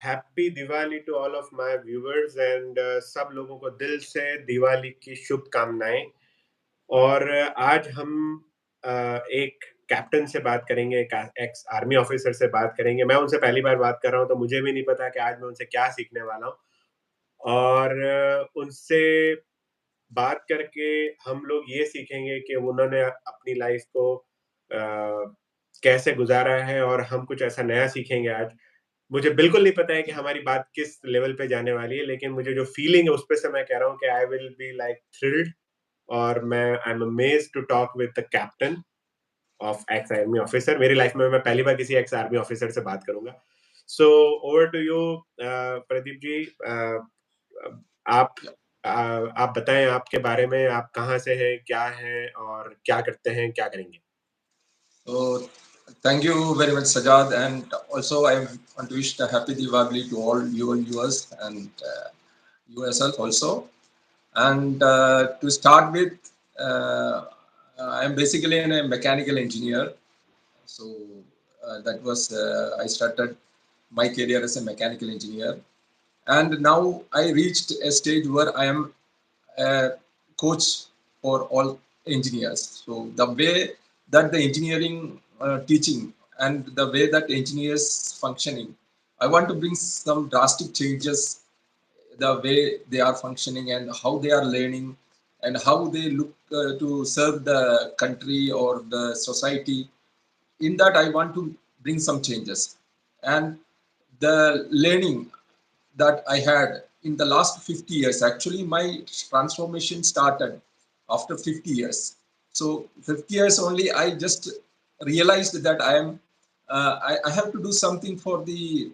Happy Diwali to all of my viewers and सब लोगों को दिल से दिवाली की शुभकामनाएं। और आज हम एक कैप्टन से बात करेंगे, एक एक्स आर्मी ऑफिसर से बात करेंगे। मैं उनसे पहली बार बात कर रहा हूं, तो मुझे भी नहीं पता कि आज मैं उनसे क्या सीखने वाला हूं। और उनसे बात करके हम लोग ये सीखेंगे कि उन्होंने अपनी लाइफ को कैसे गुजारा है, और हम कुछ ऐसा नया सीखेंगे आज। मुझे बिल्कुल नहीं पता है कि हमारी बात किस लेवल पे जाने वाली है, लेकिन मुझे जो फीलिंग है उस पे से मैं कह रहा हूँ कि I will be like thrilled. और मैं I am amazed to talk with the captain of ex army officer. मेरी लाइफ में मैं पहली बार किसी एक्स आर्मी ऑफिसर से बात करूंगा। So over to you Pradeep ji. आप आप बताएं आपके बारे में, आप कहाँ से हैं, क्या हैं और क्या करते हैं, क्या करेंगे। So, thank you very much, Sajjad, and also I want to wish a happy Diwali to all your viewers and you yourself also. And to start with, I am basically a mechanical engineer. So that was I started my career as a mechanical engineer, and now I reached a stage where I am a coach for all engineers. So the way that the engineering teaching and the way that engineers functioning, I want to bring some drastic changes, the way they are functioning and how they are learning and how they look to serve the country or the society. In that I want to bring some changes, and the learning that I had in the last 50 years, actually my transformation started after 50 years. So 50 years only I just realized that I am I have to do something for the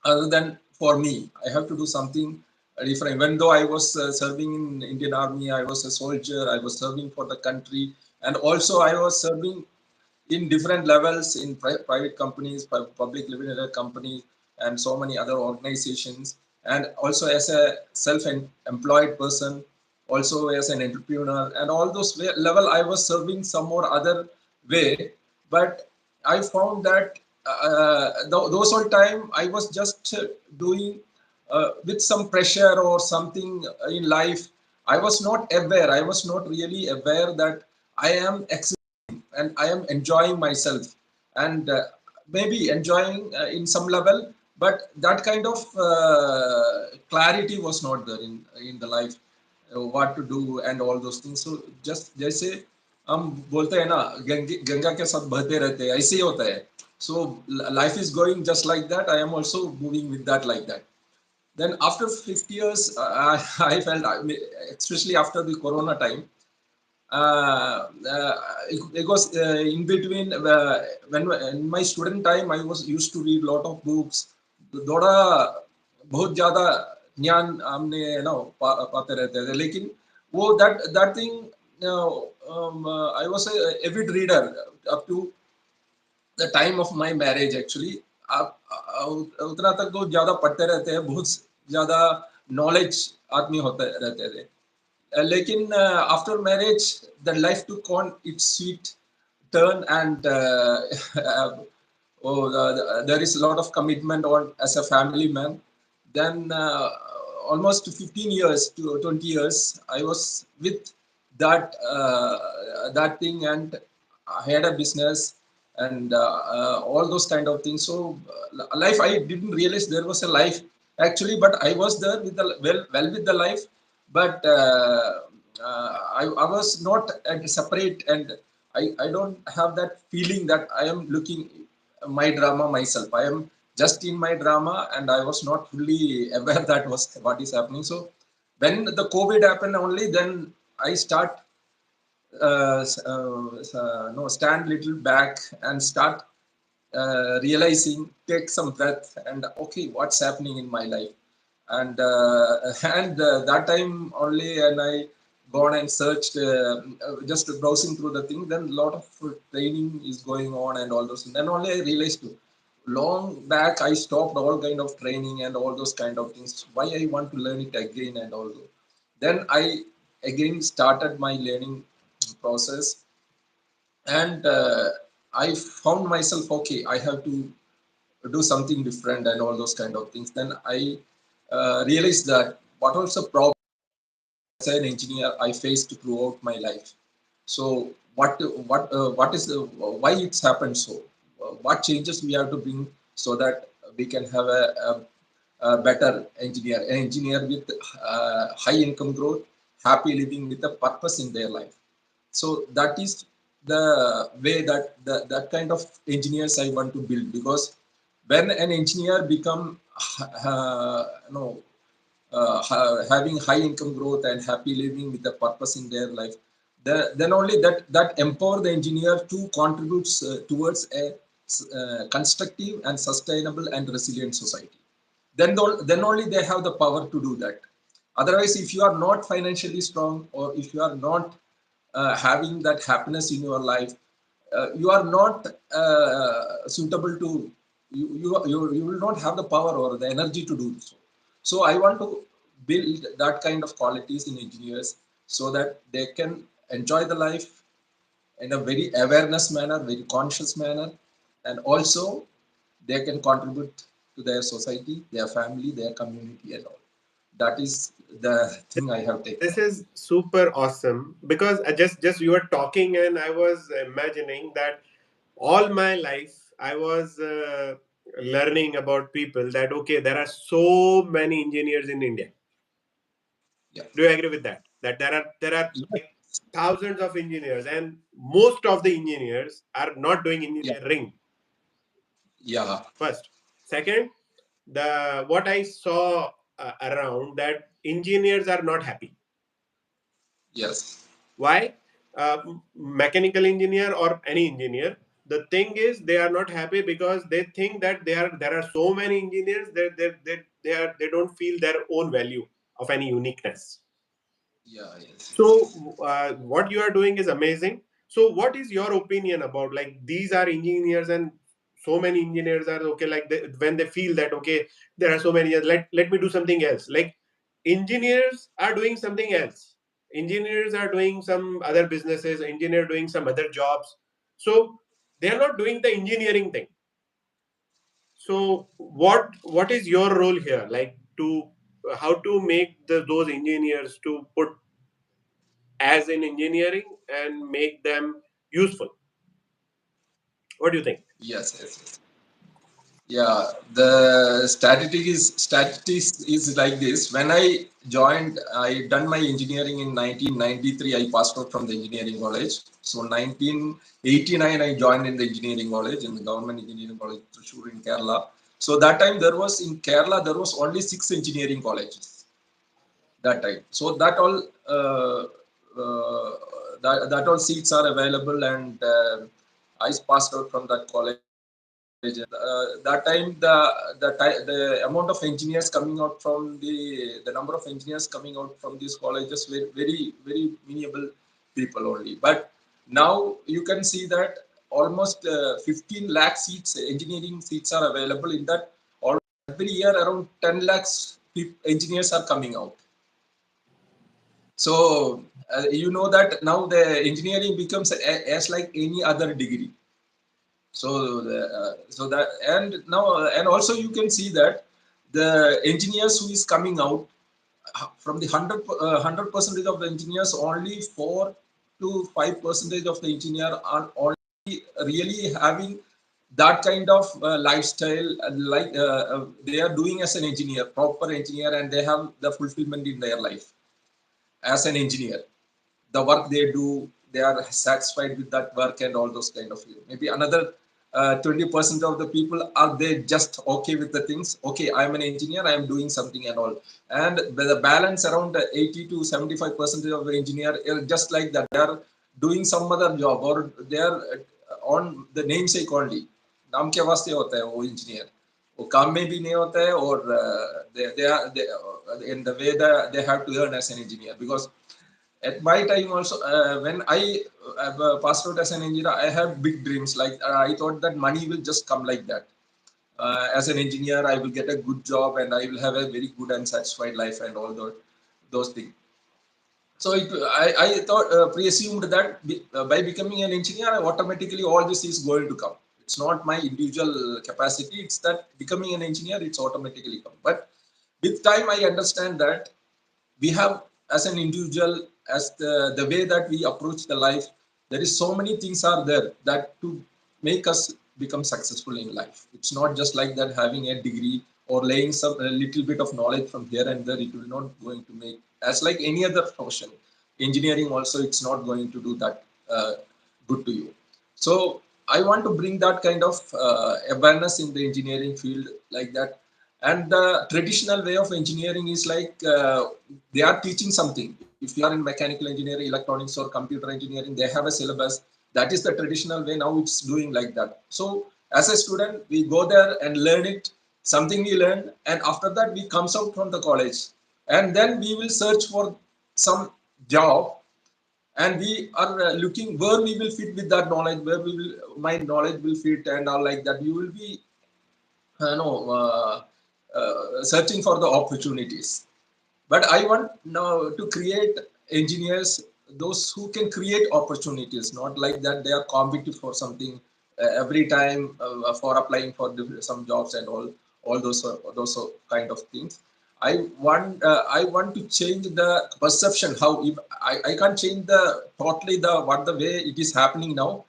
other than for me. I have to do something different. Even though I was serving in Indian Army, I was a soldier, I was serving for the country, and also I was serving in different levels in private companies, public limited companies, and so many other organizations. And also as a self-employed person, also as an entrepreneur, and all those level I was serving some or other way. But I found that those all time I was just doing with some pressure or something in life. I was not aware. I was not really aware that I am and I am enjoying myself, and maybe enjoying in some level, but that kind of clarity was not there in the life, what to do and all those things. So just जैसे हम बोलते हैं ना, गंगा के साथ बहते रहते हैं, ऐसे ही होता है. So life is going just like that. I am also moving with that like that. Then after 50 years, I felt, especially after the Corona time, it was in between when in my student time I was used to read lot of books. थोड़ा बहुत ज़्यादा ज्ञान हमने पाते रहते थे, लेकिन वो that thing I was a avid reader up to the time of my marriage actually. आप उतना तक तो ज़्यादा पढ़ते रहते हैं, बहुत ज़्यादा knowledge आदमी होते रहते थे. Lekin after marriage, the life took on its sweet turn, and there is a lot of commitment on as a family man. Then almost 15 years to 20 years, I was with that thing, and I had a business and all those kind of things. So life, I didn't realize there was a life actually, but I was there with the well with the life, but I was not separate, and I don't have that feeling that I am looking my drama myself. I am just in my drama, and I was not fully aware that was what is happening. So when the COVID happened only, then I start no, stand little back and start realizing, take some breath, and okay, what's happening in my life. And that time only, and I gone and searched, just browsing through the thing, then a lot of training is going on and all those, and then only I realized too, long back I stopped all kind of training and all those kind of things. Why I want to learn it again and all those. Then I again started my learning process, and I found myself, okay, I have to do something different and all those kind of things. Then I realized that what also problem as an engineer I faced throughout my life. So what is the why it's happened so? What changes we have to bring so that we can have a better engineer, an engineer with high income growth, happy living with a purpose in their life. So that is the way that that kind of engineers I want to build, because when an engineer become no having high income growth and happy living with a purpose in their life, then only that empower the engineer to contribute towards a constructive and sustainable and resilient society. Then only they have the power to do that. Otherwise, if you are not financially strong, or if you are not having that happiness in your life, you are not suitable to you will not have the power or the energy to do so. So I want to build that kind of qualities in engineers so that they can enjoy the life in a very awareness manner, very conscious manner, and also they can contribute to their society, their family, their community, and all. That is the thing I have taken This up. is super awesome because I just you were talking and I was imagining that all my life I was learning about people that okay, there are so many engineers in India. Yeah. Do you agree with that? That there are Yeah. like thousands of engineers, and most of the engineers are not doing Yeah. engineering. Yeah. First, second, the what I saw around that engineers are not happy. Yes. Why? Mechanical engineer or any engineer. The thing is, they are not happy because they think that there are so many engineers that they don't feel their own value of any uniqueness. Yeah. Yes. Yes. So what you are doing is amazing. So what is your opinion about like these are engineers and so many engineers are okay like when they feel that okay there are so many let me do something else like engineers are doing something else, engineers are doing some other businesses, engineer doing some other jobs, so they are not doing the engineering thing. So what is your role here like to how to make those engineers to put as in engineering and make them useful? What do you think? Yes. Yes. Yes. Yeah, the statistics is like this. When I joined, I done my engineering in 1993. I passed out from the engineering college. So 1989, I joined in the engineering college, in the government engineering college, Thrissur in Kerala. So that time there was in Kerala there was only 6 engineering colleges that time. So that all that all seats are available, and I passed out from that college. That time the amount of engineers coming out from the number of engineers coming out from these colleges were very minimal people only. But now you can see that almost 15 lakh seats, engineering seats are available. In that, all every year around 10 lakhs engineers are coming out. So you know that now the engineering becomes as like any other degree. So so that, and now and also you can see that the engineers who is coming out from the 100 percentage of the engineers, only 4 to 5% of the engineer are only really having that kind of lifestyle, like they are doing as an engineer, proper engineer, and they have the fulfillment in their life as an engineer. The work they do, they are satisfied with that work and all those kind of things. Maybe another 20% of the people are they just okay with the things. Okay, I'm an engineer, I'm doing something and all. And the balance around 80 to 75% of the engineer are just like that. They are doing some other job, or they are on the namesake only. नाम के वास्ते होता है वो engineer. वो काम में भी नहीं होता है, और they are in the way that they have to earn as an engineer. Because at my time also, when I passed out as an engineer, I have big dreams. Like I thought that money will just come like that. As an engineer, I will get a good job and I will have a very good and satisfied life and all those things. So I thought, pre-assumed that by becoming an engineer, automatically all this is going to come. It's not my individual capacity. It's that becoming an engineer, it's automatically come. But with time, I understand that we have, as an individual, as the way that we approach the life, there is so many things are there that to make us become successful in life. It's not just like that having a degree or laying some a little bit of knowledge from here and there. It will not going to make, as like any other profession, engineering also, it's not going to do that good to you. So I want to bring that kind of awareness in the engineering field, like that. And the traditional way of engineering is like they are teaching something. If you are in mechanical engineering, electronics, or computer engineering, they have a syllabus. That is the traditional way. Now it's doing like that. So as a student, we go there and learn it, something we learn, and after that we comes out from the college, and then we will search for some job, and we are looking where we will fit with that knowledge, where we will my knowledge will fit, and all like that. You will be no searching for the opportunities. But I want now to create engineers, those who can create opportunities, not like that they are competing for something every time for applying for some jobs and all those kind of things. I want to change the perception. How if I can't change the totally the what the way it is happening now,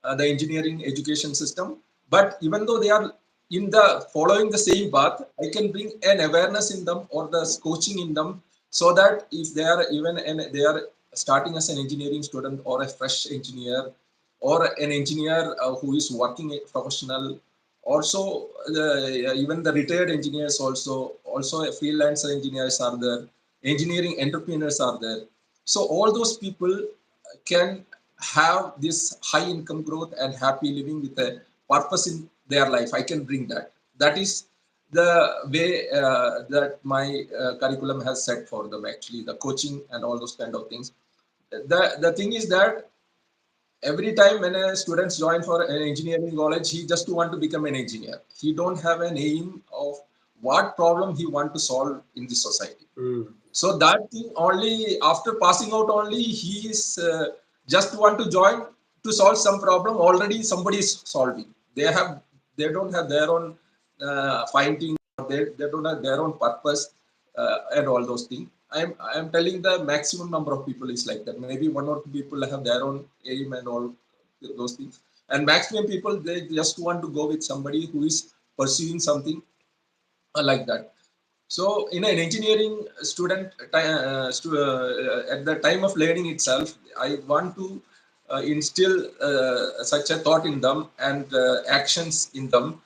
the engineering education system. But even though they are in the following the same path, I can bring an awareness in them or the coaching in them, so that if they are even and they are starting as an engineering student or a fresh engineer or an engineer who is working a professional, also even the retired engineers, also a freelancer engineers are there, engineering entrepreneurs are there. So all those people can have this high income growth and happy living with a purpose in their life. I can bring that. That is the way that my curriculum has set for them, actually the coaching and all those kind of things. The thing is that every time when a student join for an engineering college, he just want to become an engineer. He don't have an aim of what problem he want to solve in the society. So that thing only after passing out only he is just want to join to solve some problem already somebody is solving. They don't have their own finding. They don't have their own purpose and all those things. I'm telling the maximum number of people is like that. Maybe one or two people have their own aim and all those things. And maximum people they just want to go with somebody who is pursuing something like that. So, in an engineering student, at the time of learning itself, I want to instill such a thought in them and actions in them,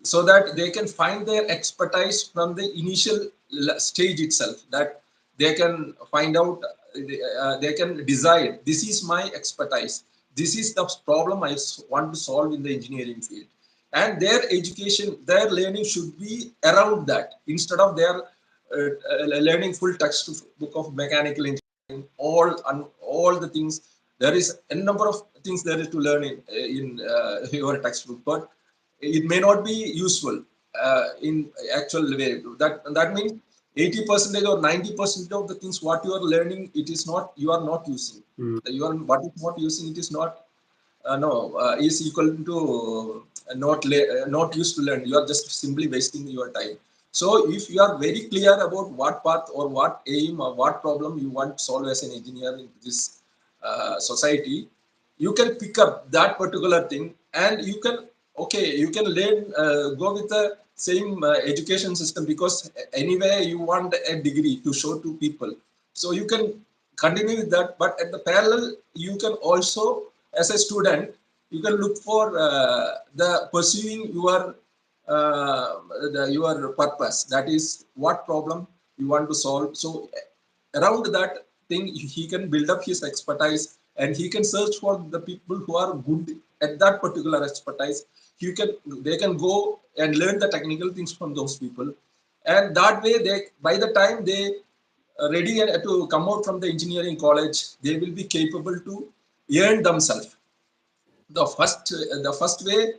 so that they can find their expertise from the initial stage itself. That they can find out, they can decide, this is my expertise. This is the problem I want to solve in the engineering field, and their education, their learning should be around that, instead of their learning full textbook of mechanical engineering, all the things. There is a number of things there is to learn in your textbook, but it may not be useful in actual way. That means 80% or 90% of the things what you are learning, it is not, you are not using. You are what is not using, it is not no is equal to not used to learn. You are just simply wasting your time. So if you are very clear about what path or what aim or what problem you want to solve as an engineer in this society, you can pick up that particular thing, and you can, okay, you can learn go with the same education system, because anyway you want a degree to show to people. So you can continue with that, but at the parallel you can also, as a student, you can look for the pursuing uh, your purpose. That is what problem you want to solve. So around that thing he can build up his expertise, and he can search for the people who are good at that particular expertise. They can go and learn the technical things from those people, and that way they, by the time they ready to come out from the engineering college, they will be capable to earn themselves. The first way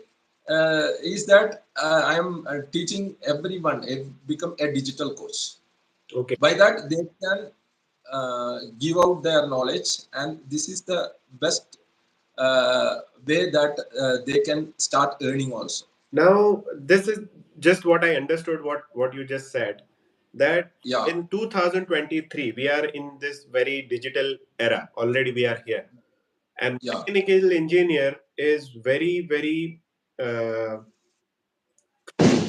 is that I am teaching everyone become a digital coach. Okay. By that they can give out their knowledge, and this is the best way that they can start earning also. Now, this is just what I understood what you just said, that Yeah, in 2023 we are in this very digital era. Already we are here, and yeah, mechanical engineer is very uh,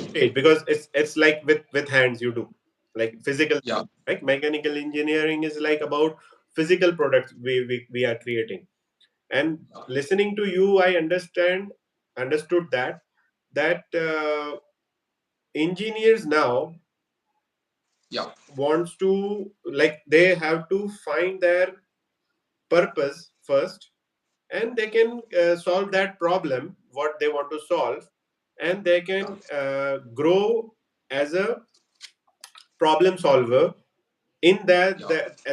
stage, because it's like with hands you do, like physical yeah, thing, right? Mechanical engineering is like about physical products we are creating. And yeah, listening to you, I understood that engineers now yeah, wants to, like, they have to find their purpose first, and they can solve that problem what they want to solve, and they yeah, can grow as a problem solver in yeah,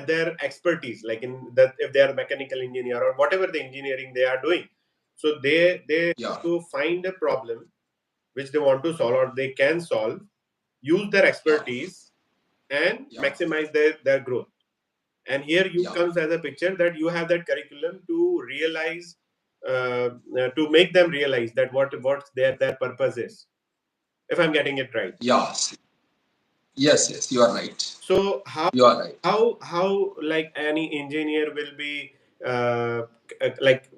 their expertise, like in that, if they are mechanical engineer or whatever the engineering they are doing. So they yeah, have to find a problem which they want to solve or they can solve, use their yeah, expertise, and yeah, maximize their growth. And here you yeah, comes as a picture that you have that curriculum to realize, to make them realize that what their purpose is, if I'm getting it right. yeah. Yes, yes, you are right. So how You are right. how like any engineer will be, uh, like,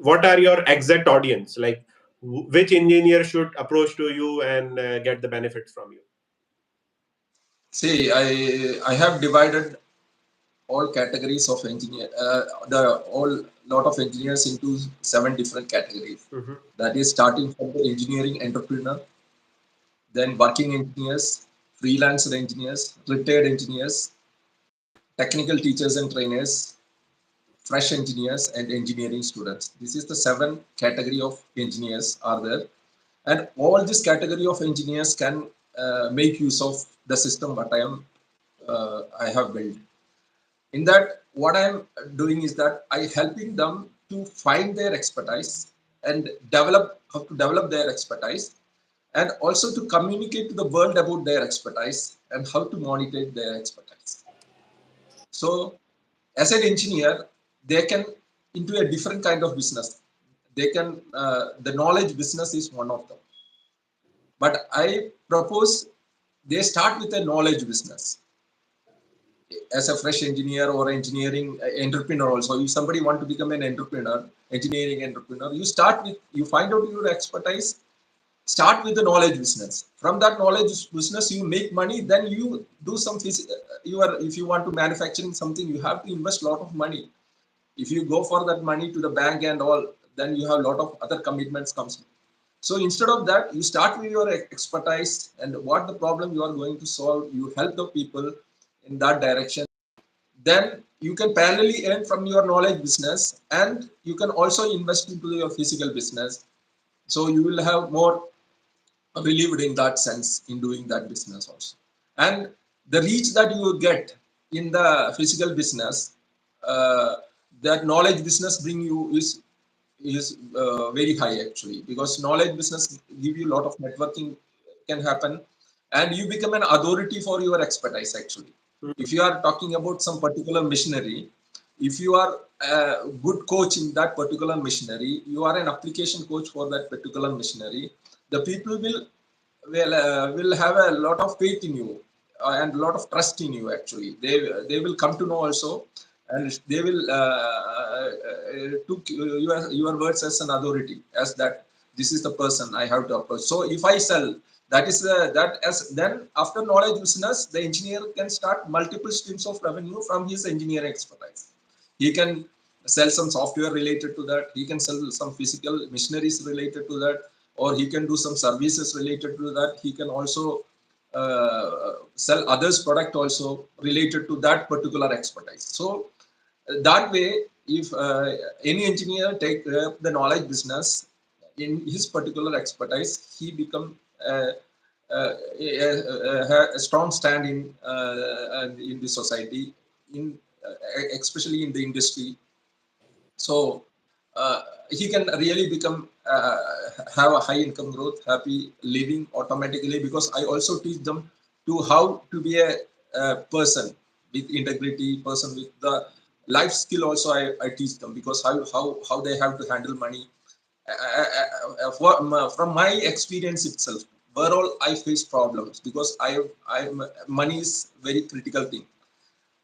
what are your exact audience, like which engineer should approach to you and get the benefits from you? See, I have divided all categories of engineer, the all lot of engineers into 7 different categories. Mm-hmm. That is starting from the engineering entrepreneur, then working engineers, freelancer engineers, retired engineers, technical teachers and trainers, fresh engineers, and engineering students. This is the 7 category of engineers are there, and all this category of engineers can make use of the system what I have built. In that, what I'm doing is that I helping them to find their expertise and develop how to develop their expertise, and also to communicate to the world about their expertise and how to monetize their expertise. So as an engineer, they can into a different kind of business. They can the knowledge business is one of them, but I propose they start with a knowledge business as a fresh engineer or engineering entrepreneur. Also, if somebody want to become an entrepreneur, engineering entrepreneur, you start with, you find out your expertise, start with the knowledge business. From that knowledge business you make money, then you do some you are, if you want to manufacturing something, you have to invest a lot of money. If you go for that money to the bank and all, then you have a lot of other commitments comes. So instead of that, you start with your expertise and what the problem you are going to solve, you help the people in that direction. Then you can parallelly earn from your knowledge business, and you can also invest into your physical business. So you will have more relieved in that sense in doing that business also. And the reach that you get in the physical business, uh, that knowledge business bring you is very high actually, because knowledge business give you a lot of networking can happen, and you become an authority for your expertise actually. If you are talking about some particular machinery, if you are a good coach in that particular machinery, you are an application coach for that particular machinery, the people will have a lot of faith in you and a lot of trust in you actually. They will come to know also, and they will took your words as an authority, as that this is the person I have to approach. So if I sell, that is that as then after knowledge business, the engineer can start multiple streams of revenue from his engineering expertise. He can sell some software related to that, he can sell some physical machineries related to that, or he can do some services related to that. He can also sell others product also related to that particular expertise. So that way, if any engineer take the knowledge business in his particular expertise, he become a strong stand in the society, in especially in the industry. So he can really become have a high income growth, happy living automatically, because I also teach them to how to be a person with integrity, person with the life skill also I teach them, because how they have to handle money. From my experience itself, where all I face problems, because I money is very critical thing.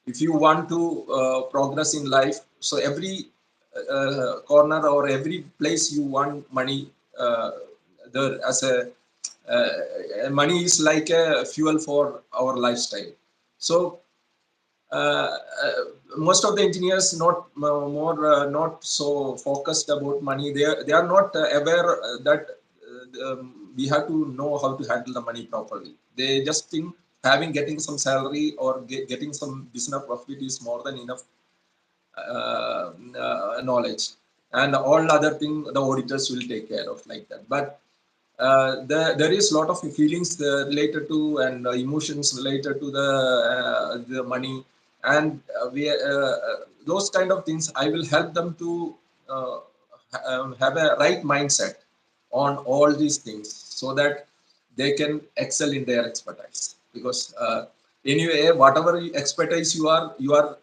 If you want to progress in life, so every corner or every place you want money, uh, there as a money is like a fuel for our lifestyle. So uh, uh, most of the engineers not more not so focused about money. They are not aware that we have to know how to handle the money properly. They just think having getting some salary or getting some business profit is more than enough knowledge, and all other thing the auditors will take care of, like that. But there is a lot of feelings related to, and emotions related to the money, and those kind of things I will help them to uh, have a right mindset on all these things, so that they can excel in their expertise. Because anyway, whatever expertise you are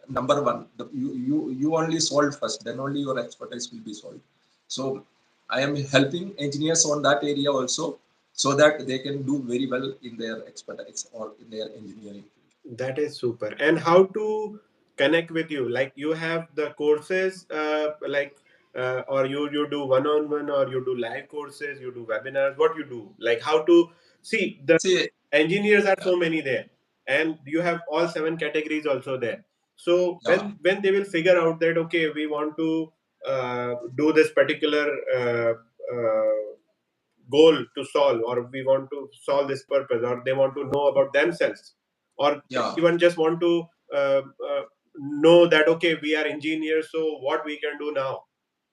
number one. You only solve first, then only your expertise will be solved. So I am helping engineers on that area also, so that they can do very well in their expertise or in their engineering field. That is super. And how to connect with you? Like you have the courses, or you do one on one, or you do live courses, you do webinars. What you do? Like how to see the See, engineers are yeah, so many there, and you have all seven categories also there. So yeah, when they will figure out that okay, we want to do this particular goal to solve, or we want to solve this purpose, or they want to know about themselves, or they yeah, even just want to uh, uh, know that okay, we are engineers, so what we can do now,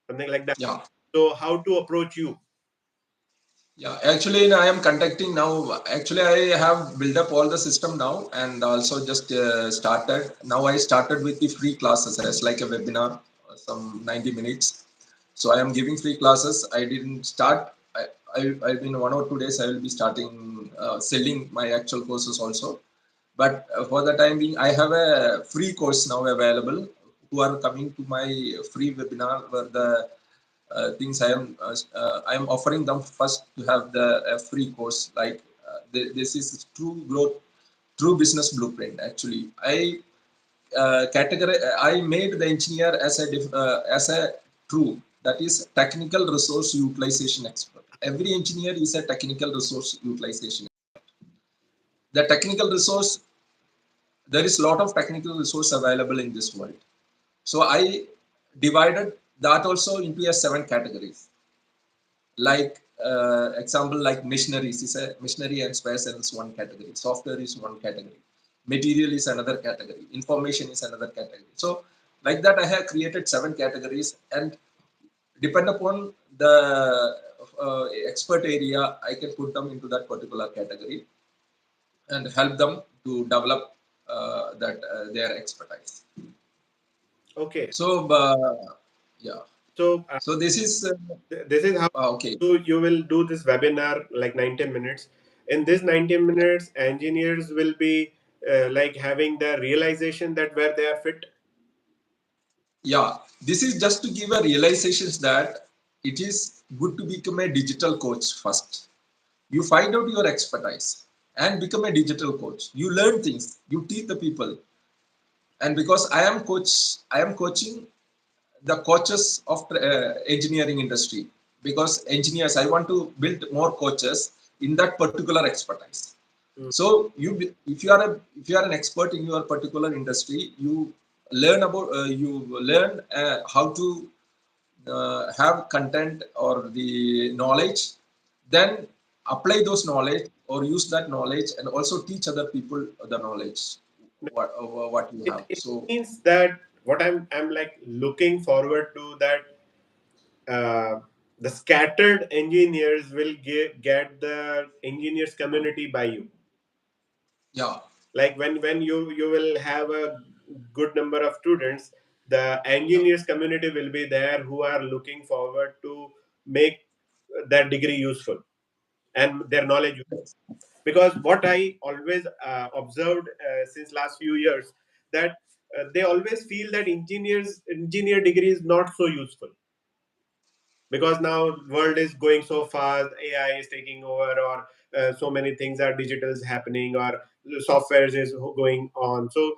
something like that. yeah. So how to approach you? Yeah, actually, I am conducting now. Actually, I have built up all the system now, and also just started. Now I started with the free classes as like a webinar, some 90 minutes. So I am giving free classes. I didn't start. I've been 1 or 2 days. I will be starting selling my actual courses also. But for the time being, I have a free course now available. Who are coming to my free webinar, where the things I am offering them first to have the free course. Like this is true growth, true business blueprint. Actually, I made the engineer as a true, that is technical resource utilization expert. Every engineer is a technical resource utilization. The technical resource, there is a lot of technical resource available in this world. So I divided that also into a 7 categories. Like example, like machineries is a machinery and spares is one category, software is one category, material is another category, information is another category. So like that I have created 7 categories, and depend upon the expert area, I can put them into that particular category and help them to develop that their expertise. Okay, So yeah, so so this is this is how okay. you will do this webinar, like 90 minutes. In this 90 minutes, engineers will be like having the realization that where they are fit. Yeah, this is just to give a realizations that it is good to become a digital coach first. You find out your expertise and become a digital coach. You learn things, you teach the people. And because I am coaching the coaches of engineering industry. Because engineers, I want to build more coaches in that particular expertise. Mm. So if you are an expert in your particular industry, you learn how to have content or the knowledge, then apply those knowledge or use that knowledge, and also teach other people the knowledge what you have. It So means that what I'm like looking forward to that the scattered engineers will get the engineers community by you. yeah, Like when you will have a good number of students, the yeah, engineers community will be there who are looking forward to make that degree useful and their knowledge useful. Because what I always observed since last few years, that they always feel that engineer degree is not so useful, because now world is going so fast, AI is taking over, or so many things are digitals happening, or softwares is going on. So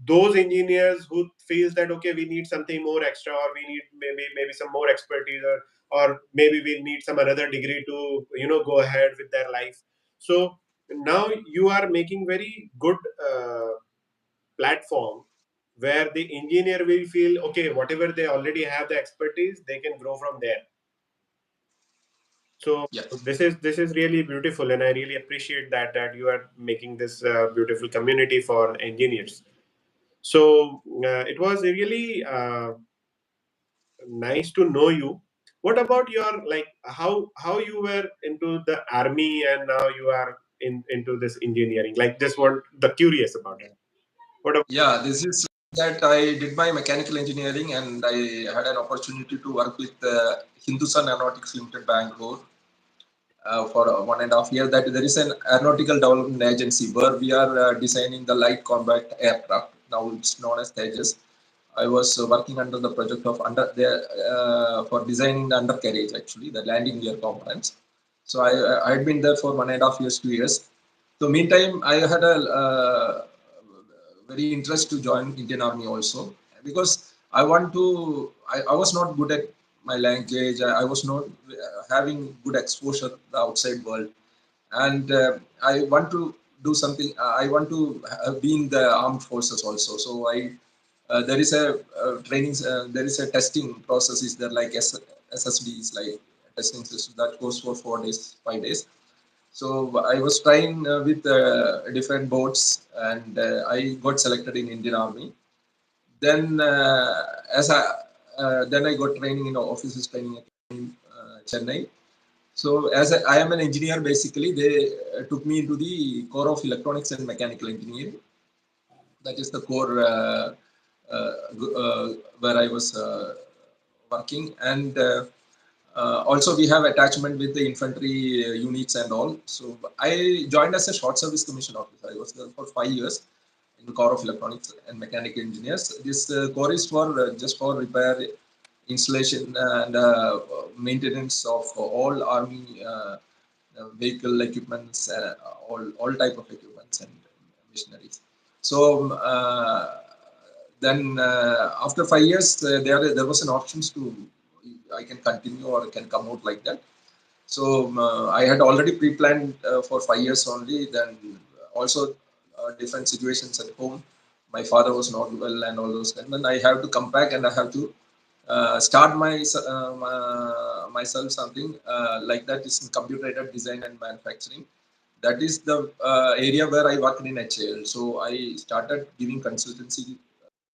those engineers who feels that okay, we need something more extra, or we need maybe some more expertise, or maybe we need some another degree to go ahead with their life. So now you are making very good platform where the engineer will feel okay, whatever they already have the expertise, they can grow from there. So Yeah. this is really beautiful, and I really appreciate that you are making this beautiful community for engineers. So it was really nice to know you. What about your, like, how you were into the army and now you are into this engineering? Like, just want the curious about it. What about? Yeah, this is that I did my mechanical engineering and I had an opportunity to work with Hindustan Aeronautics Limited Bangalore for 1.5 years. That there is an aeronautical development agency where we are designing the light combat aircraft. Now it's known as Tejas. I was working under the project of for designing the undercarriage, actually the landing gear components. So I had been there for 1.5 years, 2 years. So meantime, I had a very interest to join Indian Army also, because I was not good at my language. I was not having good exposure to the outside world, and I want to do something. I want to be in the armed forces also. So there is a training. There is a testing process. Is there like SSD is like testing system that goes for 4 days, 5 days. So I was trying with different boards, and I got selected in Indian Army. Then as I then I got training in officers training in Chennai. So I am an engineer basically, they took me into the core of electronics and mechanical engineering. That is the core where I was working, and also we have attachment with the infantry units and all. So I joined as a short service commission officer. I was there for 5 years in the core of electronics and mechanical engineers. This core is for just for repair, installation, and maintenance of all army vehicle equipments, all type of equipments and machineries. So then after 5 years, there was an options to I can continue or can come out like that. So I had already pre-planned for 5 years only. Then also different situations at home. My father was not well and all those. And then I have to come back and I have to start myself something like that is in computer aided design and manufacturing. That is the area where I worked in HAL. So I started giving consultancy in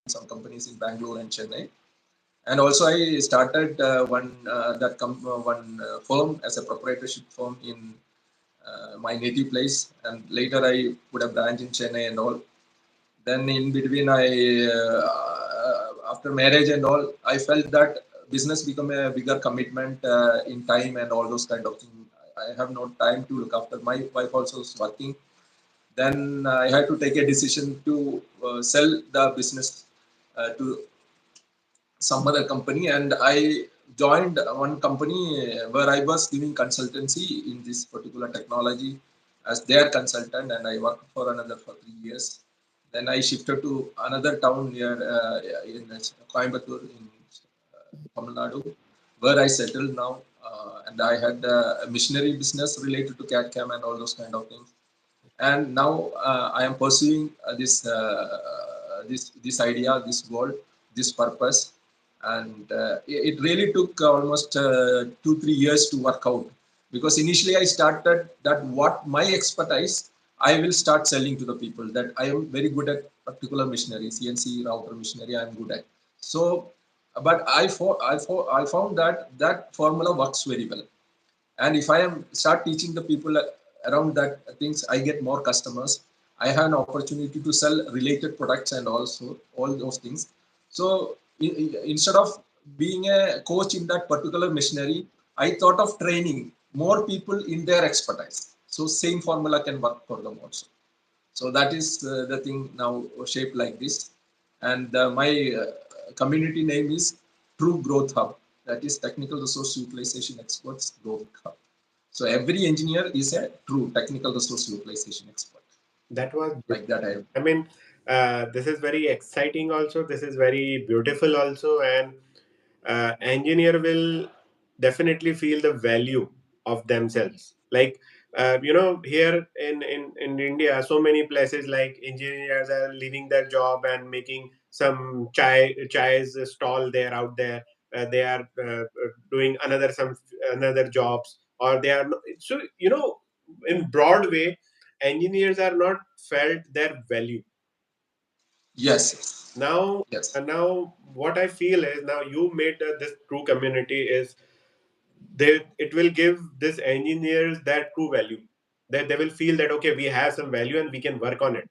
some companies in Bangalore and Chennai, and also I started one firm as a proprietorship firm in my native place, and later I put a branch in Chennai and all. Then in between, after marriage and all, I felt that business become a bigger commitment in time and all those kind of things. I have no time to look after. My wife also is working. Then I had to take a decision to sell the business to some other company, and I joined one company where I was giving consultancy in this particular technology as their consultant, and I worked for another for 3 years. Then I shifted to another town near in Coimbatore in Tamil Nadu, where I settled now, and I had a missionary business related to CAD CAM and all those kind of things. And now I am pursuing this idea, this goal, this purpose, and it really took almost 2 3 years to work out, because initially I started that what my expertise I will start selling to the people, that I am very good at particular machinery, CNC router machinery I am good at. So but I found that that formula works very well, and if I am start teaching the people around that things, I get more customers. I have an opportunity to sell related products and also all those things. So instead of being a coach in that particular machinery, I thought of training more people in their expertise, so same formula can work for them also. So that is the thing now shaped like this. And my community name is True Growth Hub. That is Technical Resource Utilization Experts Growth Hub. So every engineer is a true technical resource utilization expert. That was, Like that, I mean, this is very exciting also. This is very beautiful also. And engineer will definitely feel the value of themselves. Like, here in India, so many places like engineers are leaving their job and making some chai's stall there out there. They are doing another jobs, or they are so in broad way, engineers are not felt their value. yes, Now, yes, now what I feel is, now you made this true community is, it will give this engineers that true value, that they will feel that okay, we have some value and we can work on it,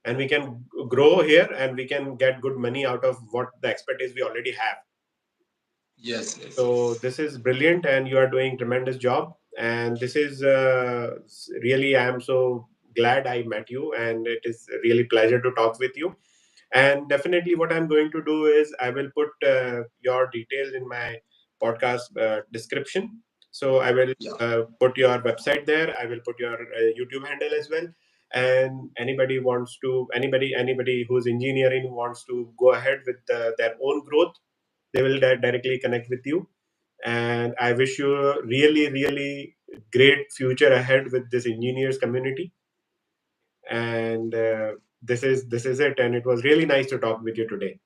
and we can grow here, and we can get good money out of what the expertise we already have. yes, yes, So yes. this is brilliant, and you are doing tremendous job. And this is really, I am so glad I met you, and it is really pleasure to talk with you. And definitely, what I'm going to do is I will put your details in my podcast description. So I will Yeah. put your website there. I will put your YouTube handle as well. And anybody who's engineering wants to go ahead with their own growth, they will directly connect with you. And I wish you a really, really great future ahead with this engineers community. And this is it. And it was really nice to talk with you today.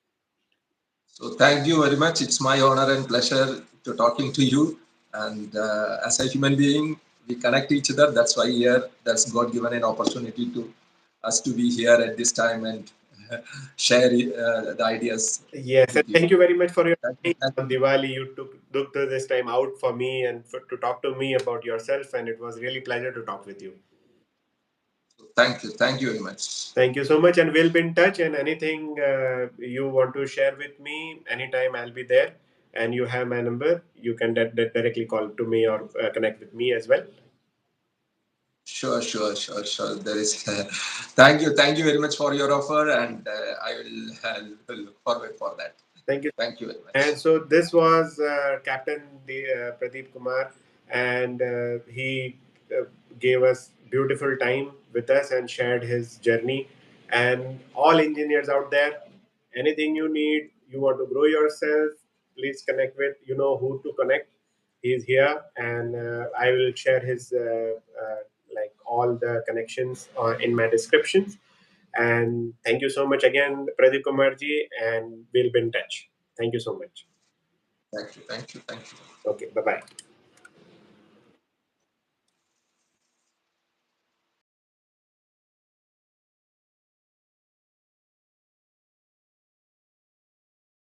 So thank you very much. It's my honor and pleasure to talking to you. And as a human being, we connect each other. That's why here, that's God given an opportunity to us to be here at this time and share the ideas Yes, and with you. thank you very much for your time Thank on you. Diwali. You took this time out for me and to talk to me about yourself, and it was really pleasure to talk with you. Thank you. Thank you very much. Thank you so much, and we'll be in touch. And anything you want to share with me, anytime I'll be there. And you have my number. You can directly call to me or connect with me as well. Sure, sure, sure, sure. There is. Thank you very much for your offer, and I will look forward for that. Thank you. Thank you very much. And so this was Captain Pradeep Kumar, and he gave us beautiful time with us and shared his journey. And all engineers out there, anything you need, you want to grow yourself, please connect with. You know who to connect. He's here, and I will share his like all the connections in my descriptions. And thank you so much again, Pradeep Kumarji, and we'll be in touch. Thank you so much. Thank you. Thank you. Thank you. Okay, bye bye.